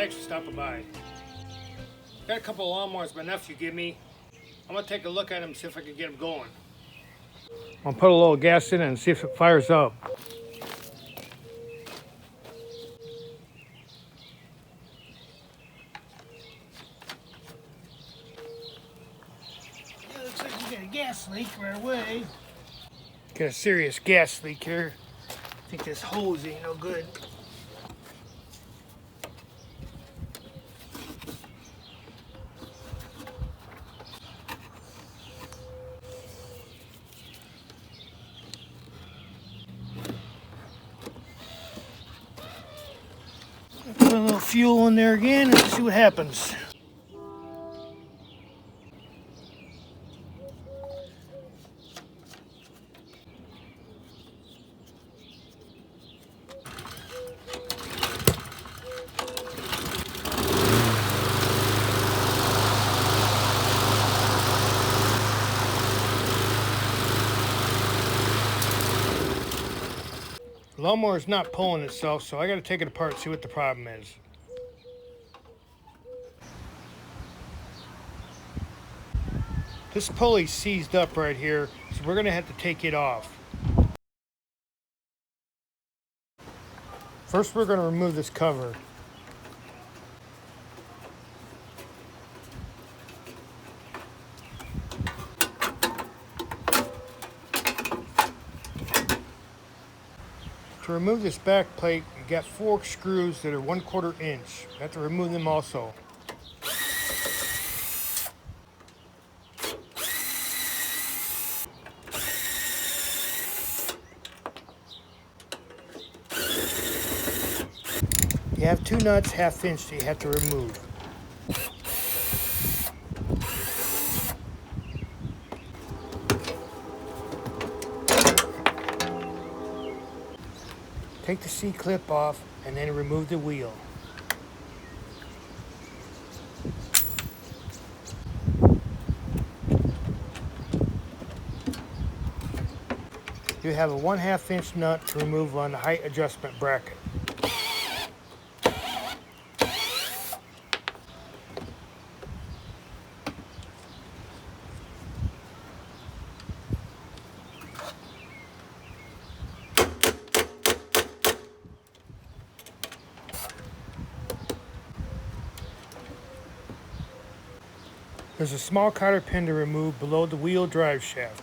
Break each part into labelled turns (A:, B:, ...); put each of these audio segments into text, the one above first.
A: Thanks for stopping by. Got a couple of lawnmowers my nephew gave me. I'm gonna take a look at them and see if I can get them going. I'm gonna put a little gas in it and see if it fires up.
B: It looks like we got a gas leak right away.
A: Got a serious gas leak here.
B: I think this hose ain't no good. Put a little fuel in there again and see what happens.
A: The lawnmower's not pulling itself, so I gotta take it apart and see what the problem is. This pulley's seized up right here, so we're gonna have to take it off. First, we're gonna remove this cover. To remove this back plate, you got 4 screws that are 1/4 inch. You have to remove them also. You have 2 nuts 1/2 inch that you have to remove. Take the C-clip off and then remove the wheel. You have a 1/2 inch nut to remove on the height adjustment bracket. There's a small cotter pin to remove below the wheel drive shaft.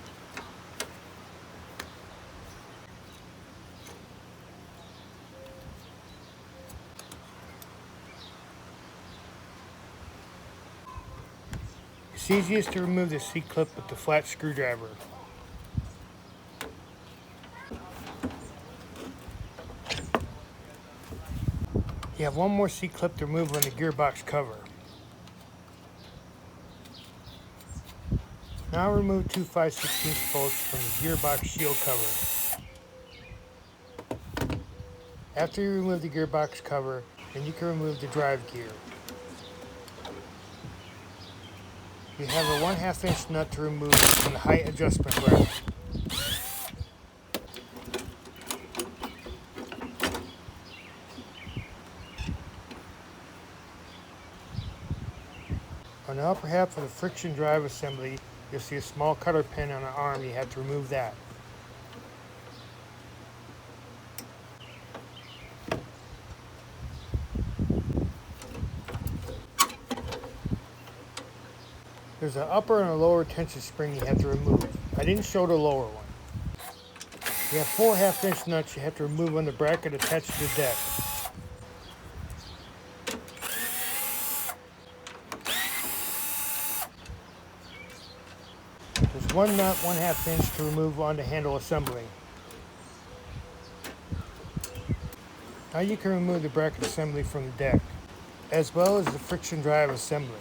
A: It's easiest to remove the C-clip with the flat screwdriver. You have one more C-clip to remove on the gearbox cover. Now remove 2 5/16 bolts from the gearbox shield cover. After you remove the gearbox cover, then you can remove the drive gear. You have a 1/2 inch nut to remove from the height adjustment bracket. On the upper half of the friction drive assembly, you'll see a small cutter pin on the arm. You have to remove that. There's an upper and a lower tension spring you have to remove. I didn't show the lower one. You have 4 1/2 inch nuts you have to remove on the bracket attached to the deck. There's 1 nut 1/2 inch to remove on the handle assembly. Now you can remove the bracket assembly from the deck, as well as the friction drive assembly.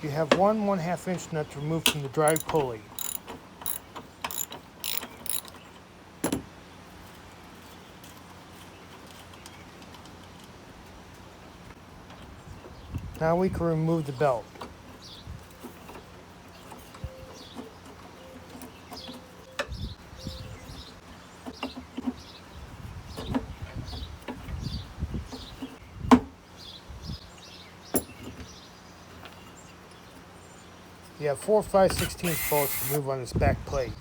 A: You have 1 1/2 inch nut to remove from the drive pulley. Now we can remove the belt. You have 4 5/16 bolts to move on this back plate.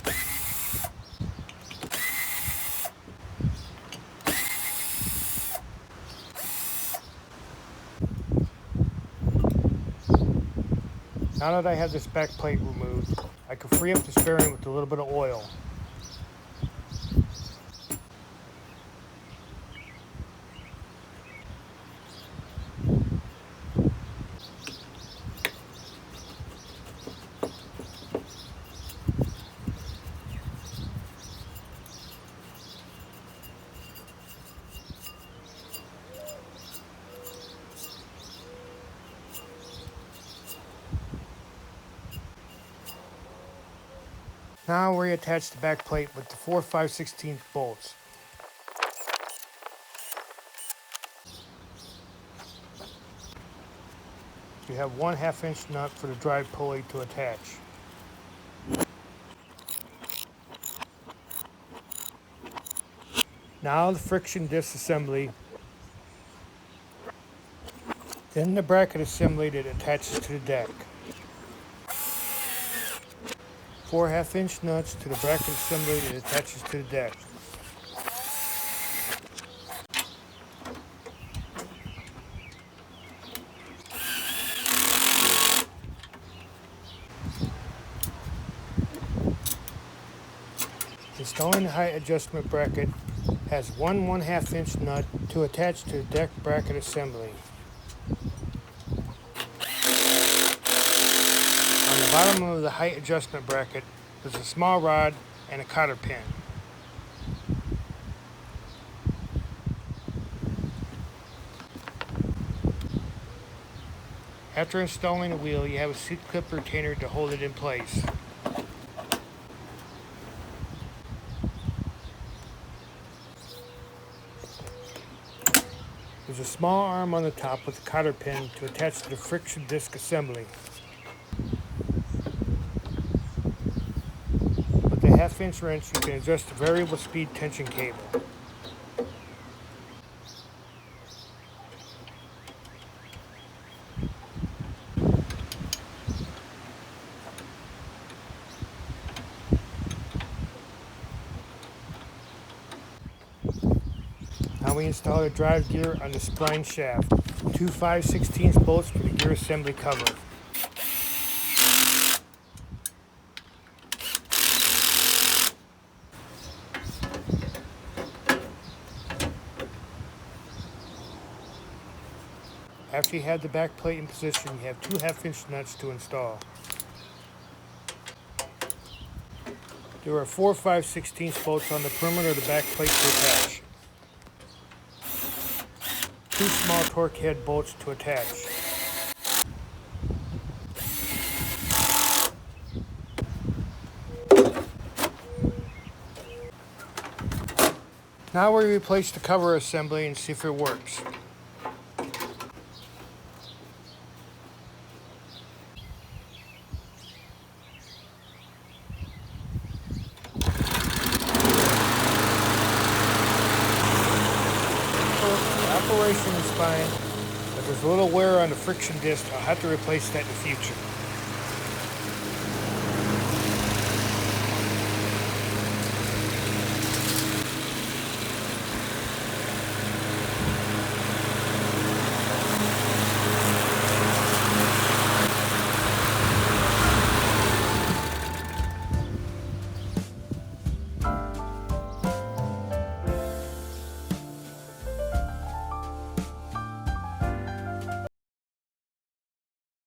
A: Now that I have this back plate removed, I can free up this bearing with a little bit of oil. Now we attach the back plate with the 4 5/16 bolts. You have 1/2 inch nut for the drive pulley to attach. Now the friction disassembly, then the bracket assembly that attaches to the deck. 4 1/2 inch nuts to the bracket assembly that attaches to the deck. Installing the height adjustment bracket has 1 1/2 inch nut to attach to the deck bracket assembly. On the bottom of the height adjustment bracket is a small rod and a cotter pin. After installing the wheel, you have a seat clip retainer to hold it in place. There's a small arm on the top with a cotter pin to attach to the friction disc assembly. With a 1/2 inch wrench, you can adjust the variable speed tension cable. Now we install the drive gear on the spline shaft. 2 5/16 bolts for the gear assembly cover. After you have the back plate in position, you have 2 1/2 inch nuts to install. There are 4 5/16 bolts on the perimeter of the back plate to attach. 2 small torque head bolts to attach. Now we replace the cover assembly and see if it works. The operation is fine, but there's a little wear on the friction disc. I'll have to replace that in the future.